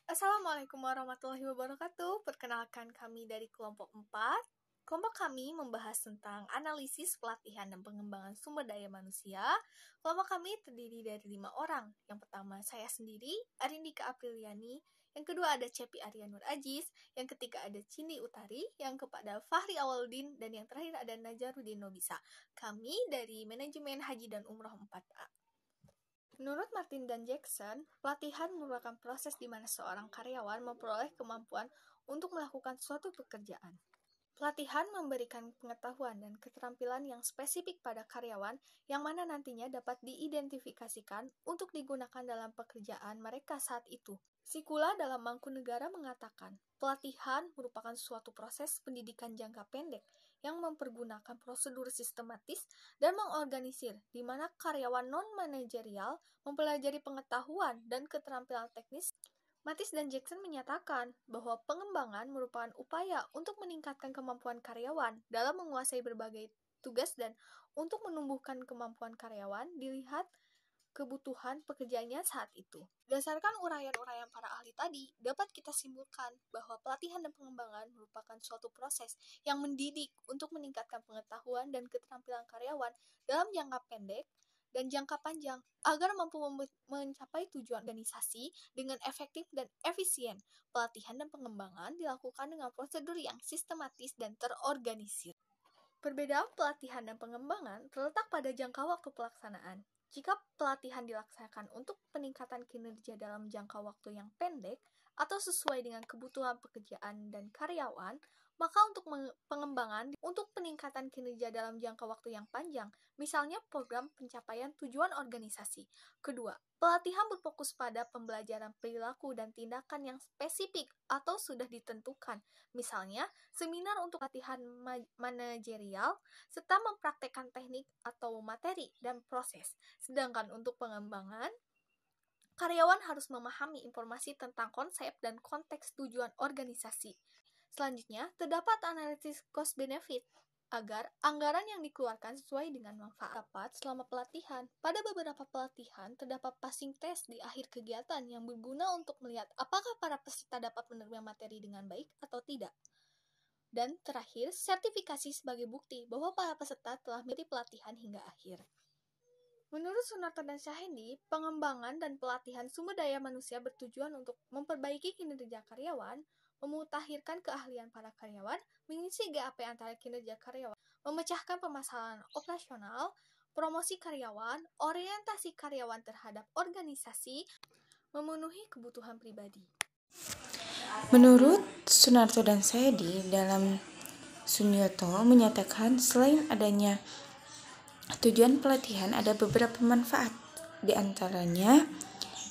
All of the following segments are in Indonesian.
Assalamualaikum warahmatullahi wabarakatuh. Perkenalkan kami dari kelompok 4. Kelompok kami membahas tentang analisis, pelatihan, dan pengembangan sumber daya manusia. Kelompok kami terdiri dari 5 orang. Yang pertama saya sendiri, Arindika Apriliani. Yang kedua ada Cepi Aryanur Aziz. Yang ketiga ada Cindy Utari. Yang keempat ada Fahri Awaludin. Dan yang terakhir ada Najarudin Nobisa. Kami dari Manajemen Haji dan Umroh 4A. Menurut Martin dan Jackson, pelatihan merupakan proses di mana seorang karyawan memperoleh kemampuan untuk melakukan suatu pekerjaan. Pelatihan memberikan pengetahuan dan keterampilan yang spesifik pada karyawan yang mana nantinya dapat diidentifikasikan untuk digunakan dalam pekerjaan mereka saat itu. Sikula dalam Mangkunegara mengatakan, pelatihan merupakan suatu proses pendidikan jangka pendek yang mempergunakan prosedur sistematis dan mengorganisir, di mana karyawan non-manajerial mempelajari pengetahuan dan keterampilan teknis. Matis dan Jackson menyatakan bahwa pengembangan merupakan upaya untuk meningkatkan kemampuan karyawan dalam menguasai berbagai tugas dan untuk menumbuhkan kemampuan karyawan dilihat kebutuhan pekerjaannya saat itu. Berdasarkan uraian-uraian para ahli tadi, dapat kita simpulkan bahwa pelatihan dan pengembangan merupakan suatu proses yang mendidik untuk meningkatkan pengetahuan dan keterampilan karyawan dalam jangka pendek dan jangka panjang agar mampu mencapai tujuan organisasi dengan efektif dan efisien. Pelatihan dan pengembangan dilakukan dengan prosedur yang sistematis dan terorganisir. Perbedaan pelatihan dan pengembangan terletak pada jangka waktu pelaksanaan. Jika pelatihan dilaksanakan untuk peningkatan kinerja dalam jangka waktu yang pendek atau sesuai dengan kebutuhan pekerjaan dan karyawan, maka untuk pengembangan untuk peningkatan kinerja dalam jangka waktu yang panjang, misalnya program pencapaian tujuan organisasi. Kedua, pelatihan berfokus pada pembelajaran perilaku dan tindakan yang spesifik atau sudah ditentukan, misalnya seminar untuk latihan manajerial, serta mempraktekkan teknik atau materi dan proses. Sedangkan untuk pengembangan, karyawan harus memahami informasi tentang konsep dan konteks tujuan organisasi. Selanjutnya, terdapat analisis cost-benefit agar anggaran yang dikeluarkan sesuai dengan manfaat dapat selama pelatihan. Pada beberapa pelatihan, terdapat passing test di akhir kegiatan yang berguna untuk melihat apakah para peserta dapat menerima materi dengan baik atau tidak. Dan terakhir, sertifikasi sebagai bukti bahwa para peserta telah mengikuti pelatihan hingga akhir. Menurut Sunarto dan Syahendi, pengembangan dan pelatihan sumber daya manusia bertujuan untuk memperbaiki kinerja karyawan, memutakhirkan keahlian para karyawan, mengisi GAP antara kinerja karyawan, memecahkan permasalahan operasional, promosi karyawan, orientasi karyawan terhadap organisasi, memenuhi kebutuhan pribadi. Menurut Sunarto dan Syahendi, dalam Sunyoto menyatakan selain adanya tujuan pelatihan ada beberapa manfaat. Di antaranya,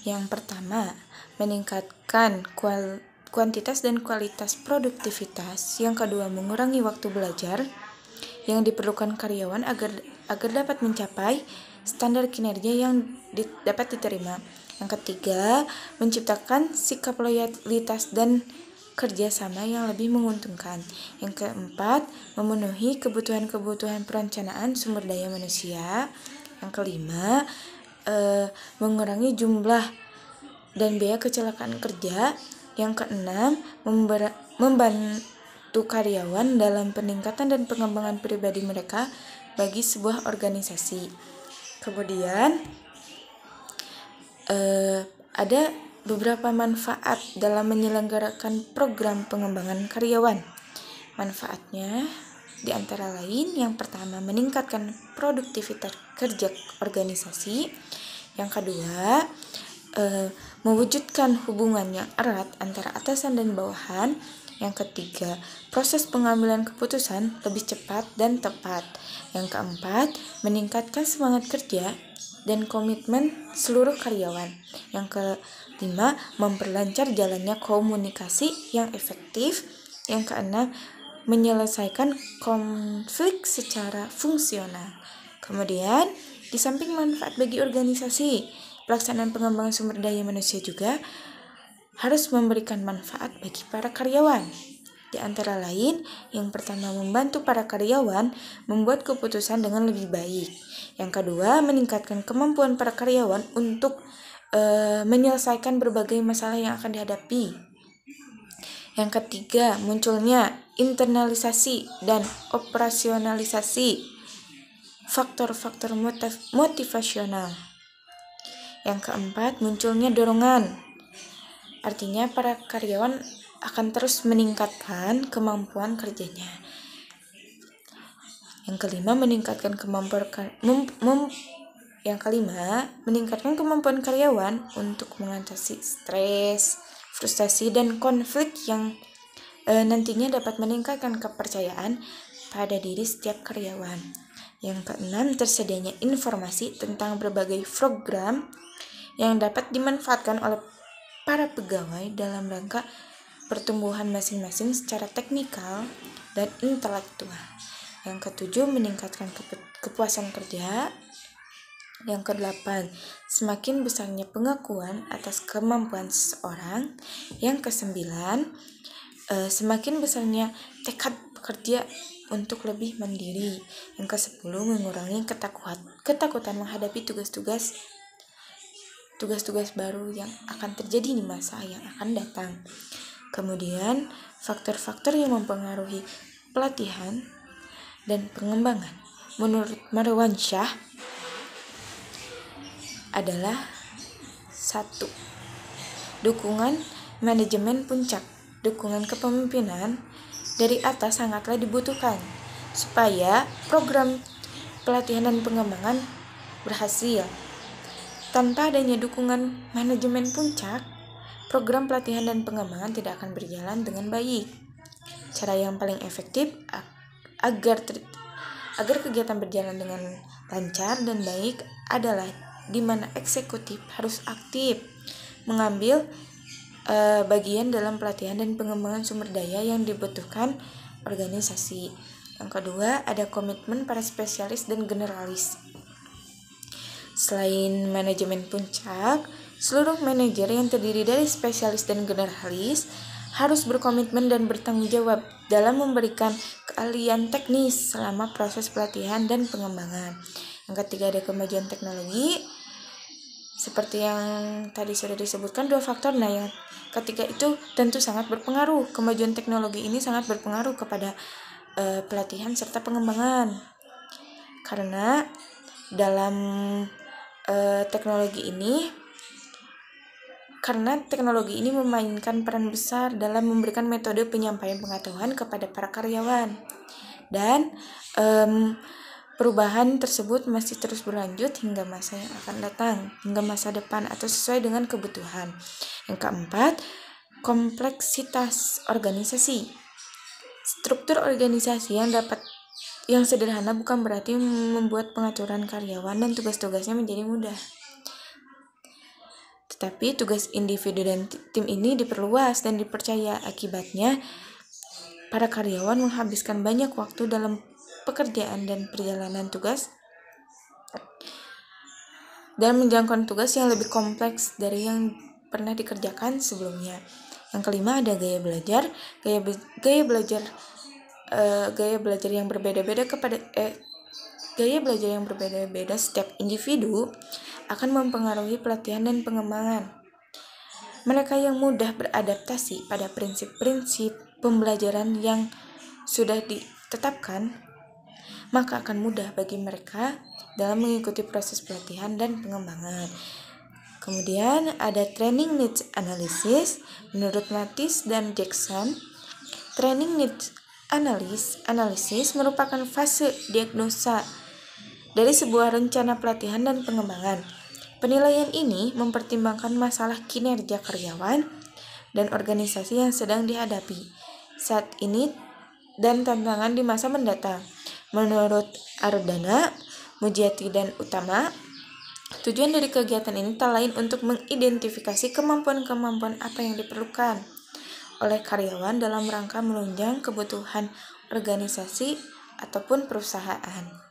yang pertama, meningkatkan kuantitas dan kualitas produktivitas. Yang kedua, mengurangi waktu belajar yang diperlukan karyawan agar dapat mencapai standar kinerja yang dapat diterima. Yang ketiga, menciptakan sikap loyalitas dan kerjasama yang lebih menguntungkan. Yang keempat, memenuhi kebutuhan perencanaan sumber daya manusia. Yang kelima, mengurangi jumlah dan biaya kecelakaan kerja. Yang keenam, membantu karyawan dalam peningkatan dan pengembangan pribadi mereka bagi sebuah organisasi. Kemudian ada beberapa manfaat dalam menyelenggarakan program pengembangan karyawan. Manfaatnya di antara lain, yang pertama, meningkatkan produktivitas kerja organisasi. Yang kedua, mewujudkan hubungan yang erat antara atasan dan bawahan. Yang ketiga, proses pengambilan keputusan lebih cepat dan tepat. Yang keempat, meningkatkan semangat kerja dan komitmen seluruh karyawan. Yang kelima, memperlancar jalannya komunikasi yang efektif. Yang keenam, menyelesaikan konflik secara fungsional. Kemudian, di samping manfaat bagi organisasi, pelaksanaan pengembangan sumber daya manusia juga harus memberikan manfaat bagi para karyawan. Di antara lain, yang pertama, membantu para karyawan membuat keputusan dengan lebih baik. Yang kedua, meningkatkan kemampuan para karyawan untuk menyelesaikan berbagai masalah yang akan dihadapi. Yang ketiga, munculnya internalisasi dan operasionalisasi faktor-faktor motivasional. Yang keempat, munculnya dorongan. Artinya para karyawan akan terus meningkatkan kemampuan kerjanya. Yang kelima, meningkatkan kemampuan karyawan untuk mengatasi stres, frustasi, dan konflik yang nantinya dapat meningkatkan kepercayaan pada diri setiap karyawan. Yang keenam, tersedianya informasi tentang berbagai program yang dapat dimanfaatkan oleh para pegawai dalam rangka pertumbuhan masing-masing secara teknikal dan intelektual. Yang ketujuh, meningkatkan kepuasan kerja. Yang kedelapan, semakin besarnya pengakuan atas kemampuan seseorang. Yang kesembilan, semakin besarnya tekad bekerja untuk lebih mandiri. Yang kesepuluh, mengurangi ketakutan menghadapi tugas-tugas baru yang akan terjadi di masa yang akan datang. Kemudian, faktor-faktor yang mempengaruhi pelatihan dan pengembangan menurut Marwansyah adalah 1. Dukungan manajemen puncak. Dukungan kepemimpinan dari atas sangatlah dibutuhkan supaya program pelatihan dan pengembangan berhasil. Tanpa adanya dukungan manajemen puncak, program pelatihan dan pengembangan tidak akan berjalan dengan baik. Cara yang paling efektif agar kegiatan berjalan dengan lancar dan baik adalah di mana eksekutif harus aktif mengambil bagian dalam pelatihan dan pengembangan sumber daya yang dibutuhkan organisasi. Yang kedua, ada komitmen para spesialis dan generalis. Selain manajemen puncak, seluruh manajer yang terdiri dari spesialis dan generalis harus berkomitmen dan bertanggung jawab dalam memberikan keahlian teknis selama proses pelatihan dan pengembangan. Yang ketiga, ada kemajuan teknologi. Seperti yang tadi sudah disebutkan, 2 faktor. Nah, yang ketiga itu tentu sangat berpengaruh. Kemajuan teknologi ini sangat berpengaruh kepada pelatihan serta pengembangan. Karena dalam teknologi ini memainkan peran besar dalam memberikan metode penyampaian pengetahuan kepada para karyawan. Dan perubahan tersebut masih terus berlanjut hingga masa yang akan datang, hingga masa depan atau sesuai dengan kebutuhan. Yang keempat, kompleksitas organisasi. Struktur organisasi yang sederhana bukan berarti membuat pengaturan karyawan dan tugas-tugasnya menjadi mudah. Tetapi tugas individu dan tim ini diperluas dan dipercaya. Akibatnya, para karyawan menghabiskan banyak waktu dalam pekerjaan dan perjalanan tugas dan menjalankan tugas yang lebih kompleks dari yang pernah dikerjakan sebelumnya. Yang kelima, ada gaya belajar. Gaya belajar yang berbeda-beda setiap individu akan mempengaruhi pelatihan dan pengembangan. Mereka yang mudah beradaptasi pada prinsip-prinsip pembelajaran yang sudah ditetapkan, maka akan mudah bagi mereka dalam mengikuti proses pelatihan dan pengembangan. Kemudian ada training needs analysis. Menurut Matis dan Jackson, training needs analysis merupakan fase diagnosa dari sebuah rencana pelatihan dan pengembangan. Penilaian ini mempertimbangkan masalah kinerja karyawan dan organisasi yang sedang dihadapi saat ini dan tantangan di masa mendatang. Menurut Ardana, Mujiati, dan Utama, tujuan dari kegiatan ini tak lain untuk mengidentifikasi kemampuan-kemampuan apa yang diperlukan oleh karyawan dalam rangka menunjang kebutuhan organisasi ataupun perusahaan.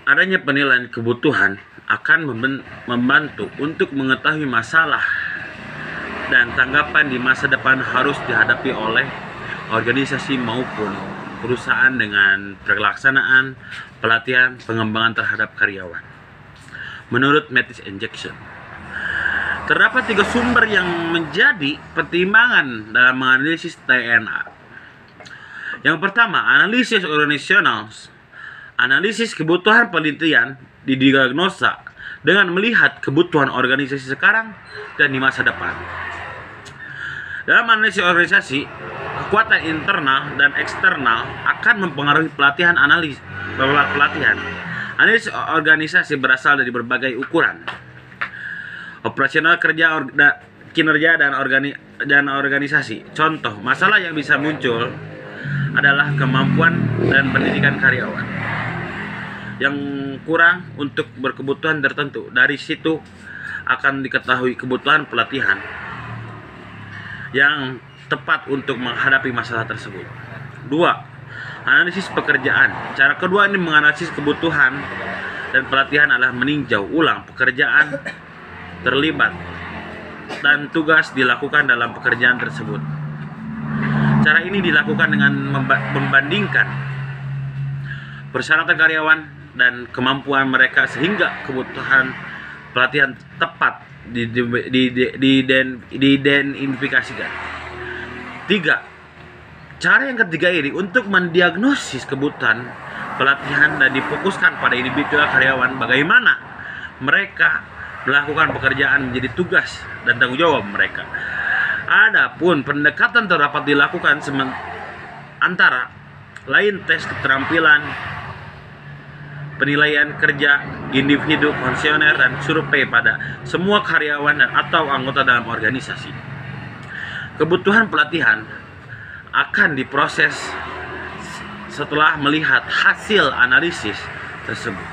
Adanya penilaian kebutuhan akan membantu untuk mengetahui masalah dan tanggapan di masa depan harus dihadapi oleh organisasi maupun perusahaan dengan pelaksanaan pelatihan pengembangan terhadap karyawan. menurut Mattis and Jackson. Terdapat 3 sumber yang menjadi pertimbangan dalam menganalisis TNA. Yang pertama, analisis organisasional. Analisis kebutuhan penelitian didiagnosa dengan melihat kebutuhan organisasi sekarang dan di masa depan. Dalam analisis organisasi, kekuatan internal dan eksternal akan mempengaruhi pelatihan. Analisis organisasi berasal dari berbagai ukuran. Operasional kinerja dan organisasi. Contoh, masalah yang bisa muncul adalah kemampuan dan pendidikan karyawan yang kurang untuk berkebutuhan tertentu. Dari situ akan diketahui kebutuhan pelatihan yang tepat untuk menghadapi masalah tersebut. 2. Analisis pekerjaan. Cara kedua ini menganalisis kebutuhan dan pelatihan adalah meninjau ulang pekerjaan terlibat dan tugas dilakukan dalam pekerjaan tersebut. Cara ini dilakukan dengan membandingkan persyaratan karyawan dan kemampuan mereka sehingga kebutuhan pelatihan tepat diidentifikasikan. 3. Cara yang ketiga ini untuk mendiagnosis kebutuhan pelatihan dan difokuskan pada individual karyawan, bagaimana mereka melakukan pekerjaan menjadi tugas dan tanggung jawab mereka. Adapun pendekatan terdapat dilakukan antara lain tes keterampilan, penilaian kerja individu, komisioner, dan survei pada semua karyawan dan atau anggota dalam organisasi. Kebutuhan pelatihan akan diproses setelah melihat hasil analisis tersebut.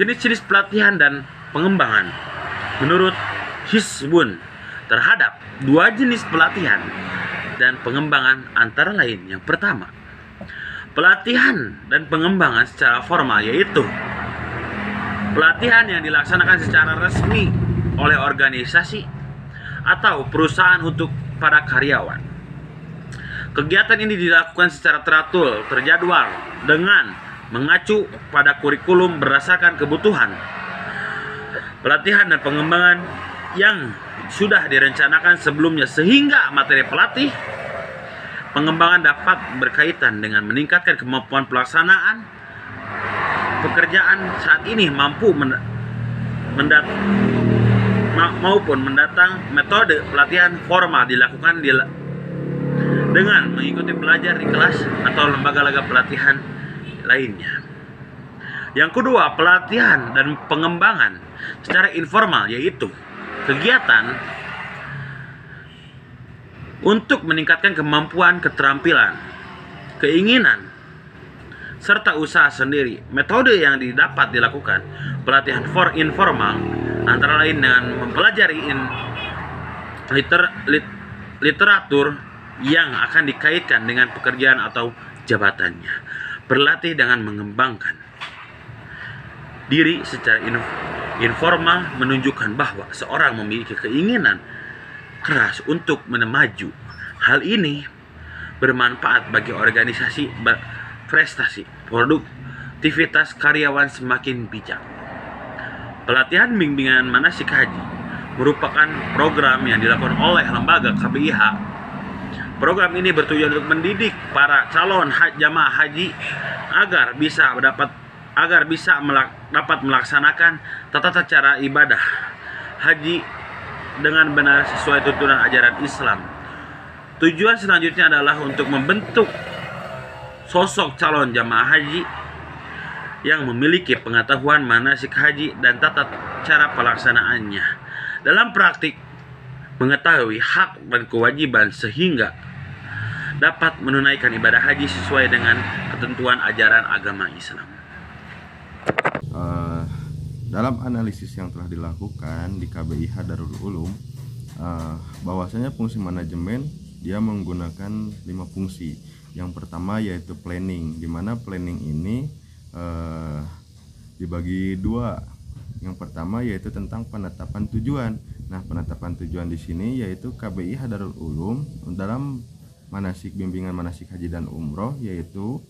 Jenis-jenis pelatihan dan pengembangan. Menurut Hizbun, terhadap 2 jenis pelatihan dan pengembangan antara lain. Yang pertama, pelatihan dan pengembangan secara formal, yaitu pelatihan yang dilaksanakan secara resmi oleh organisasi atau perusahaan untuk para karyawan. Kegiatan ini dilakukan secara teratur, terjadwal, dengan mengacu pada kurikulum berdasarkan kebutuhan. Pelatihan dan pengembangan yang sudah direncanakan sebelumnya sehingga materi pelatih pengembangan dapat berkaitan dengan meningkatkan kemampuan pelaksanaan pekerjaan saat ini maupun mendatang. Metode pelatihan formal dilakukan dengan mengikuti pelajar di kelas atau lembaga-lembaga pelatihan lainnya. Yang kedua, pelatihan dan pengembangan secara informal, yaitu kegiatan untuk meningkatkan kemampuan, keterampilan, keinginan, serta usaha sendiri. Metode yang dapat dilakukan pelatihan informal antara lain dengan mempelajari literatur yang akan dikaitkan dengan pekerjaan atau jabatannya. Berlatih dengan mengembangkan diri secara informal menunjukkan bahwa seorang memiliki keinginan keras untuk maju. Hal ini bermanfaat bagi organisasi berprestasi, produktivitas karyawan semakin bijak. Pelatihan bimbingan manasik haji merupakan program yang dilakukan oleh lembaga KBIH. Program ini bertujuan untuk mendidik para calon jamaah haji agar bisa dapat melaksanakan tata cara ibadah haji dengan benar sesuai tuntunan ajaran Islam. Tujuan selanjutnya adalah untuk membentuk sosok calon jamaah haji yang memiliki pengetahuan manasik haji dan tata cara pelaksanaannya. Dalam praktik, mengetahui hak dan kewajiban sehingga dapat menunaikan ibadah haji sesuai dengan ketentuan ajaran agama Islam. Dalam analisis yang telah dilakukan di KBIH Darul Ulum, bahwasanya fungsi manajemen dia menggunakan 5 fungsi. Yang pertama yaitu planning, di mana planning ini dibagi 2. Yang pertama yaitu tentang penetapan tujuan. Nah, penetapan tujuan di sini yaitu KBIH Darul Ulum dalam bimbingan manasik haji dan umroh, yaitu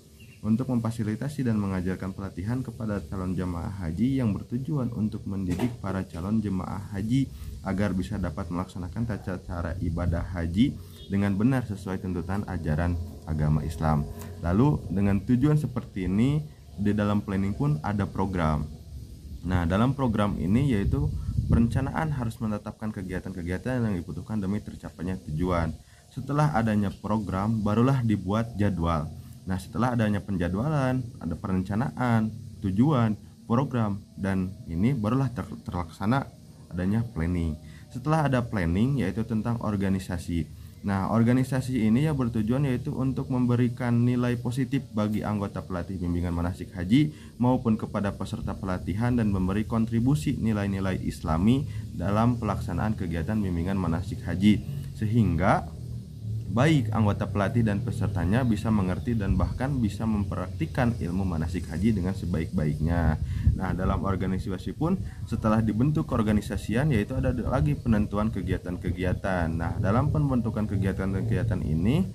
untuk memfasilitasi dan mengajarkan pelatihan kepada calon jemaah haji yang bertujuan untuk mendidik para calon jemaah haji agar bisa dapat melaksanakan tata cara ibadah haji dengan benar sesuai tuntutan ajaran agama Islam. Lalu dengan tujuan seperti ini, di dalam planning pun ada program. Nah, dalam program ini yaitu perencanaan harus menetapkan kegiatan-kegiatan yang dibutuhkan demi tercapainya tujuan. Setelah adanya program, barulah dibuat jadwal. Nah, setelah adanya penjadwalan, ada perencanaan, tujuan, program, dan ini barulah terlaksana adanya planning. Setelah ada planning, yaitu tentang organisasi. Nah, organisasi ini ya bertujuan yaitu untuk memberikan nilai positif bagi anggota pelatih bimbingan manasik haji maupun kepada peserta pelatihan dan memberi kontribusi nilai-nilai Islami dalam pelaksanaan kegiatan bimbingan manasik haji, sehingga baik anggota pelatih dan pesertanya bisa mengerti dan bahkan bisa mempraktikkan ilmu manasik haji dengan sebaik-baiknya. Nah, dalam organisasi pun setelah dibentuk keorganisasian yaitu ada lagi penentuan kegiatan-kegiatan. Nah, dalam pembentukan kegiatan-kegiatan ini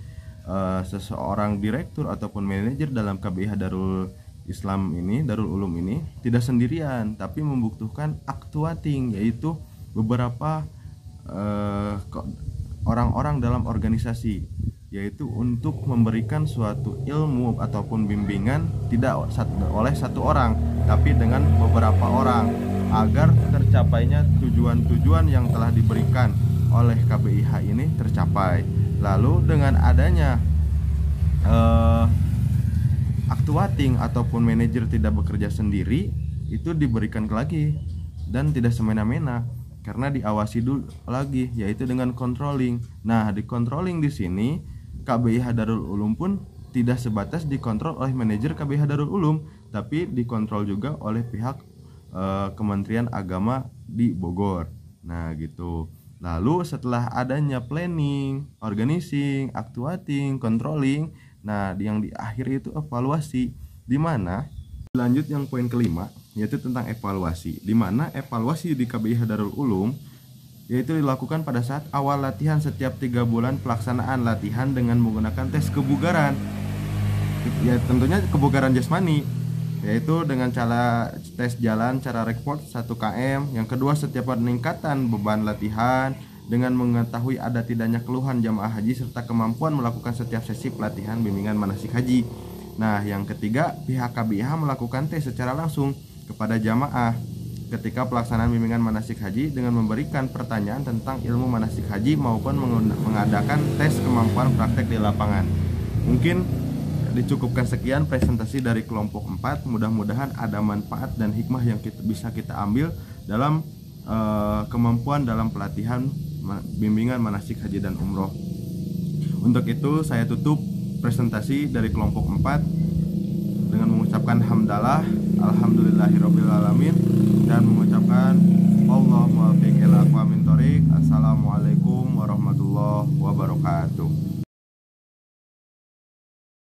seseorang direktur ataupun manajer dalam KBIH Darul Islam ini, Darul Ulum ini tidak sendirian tapi membutuhkan aktuating, yaitu beberapa orang-orang dalam organisasi, yaitu untuk memberikan suatu ilmu ataupun bimbingan tidak oleh satu orang tapi dengan beberapa orang agar tercapainya tujuan-tujuan yang telah diberikan oleh KBIH ini tercapai. Lalu dengan adanya aktuating ataupun manajer tidak bekerja sendiri, itu diberikan lagi dan tidak semena-mena karena diawasi dulu lagi, yaitu dengan controlling. Nah, di controlling di sini KBIH Darul Ulum pun tidak sebatas dikontrol oleh manajer KBIH Darul Ulum, tapi dikontrol juga oleh pihak Kementerian Agama di Bogor. Nah, gitu. Lalu setelah adanya planning, organizing, actuating, controlling, nah yang di akhir itu evaluasi, di mana lanjut yang poin kelima yaitu tentang evaluasi, di mana evaluasi di KBIH Darul Ulum yaitu dilakukan pada saat awal latihan setiap 3 bulan pelaksanaan latihan dengan menggunakan tes kebugaran, ya tentunya kebugaran jasmani, yaitu dengan cara tes jalan cara report 1 km. Yang kedua, setiap peningkatan beban latihan dengan mengetahui ada tidaknya keluhan jamaah haji serta kemampuan melakukan setiap sesi pelatihan bimbingan manasik haji. Nah, yang ketiga, pihak KBIH melakukan tes secara langsung kepada jamaah ketika pelaksanaan bimbingan manasik haji dengan memberikan pertanyaan tentang ilmu manasik haji maupun mengadakan tes kemampuan praktek di lapangan. Mungkin dicukupkan sekian presentasi dari kelompok 4. Mudah-mudahan ada manfaat dan hikmah yang bisa kita ambil dalam kemampuan dalam pelatihan bimbingan manasik haji dan umroh. Untuk itu saya tutup presentasi dari kelompok 4 dengan mengucapkan hamdalah alhamdulillahirabbil alamin dan mengucapkan Allahumma muwaffiq ila aqwamit thoriq. Assalamualaikum warahmatullahi wabarakatuh.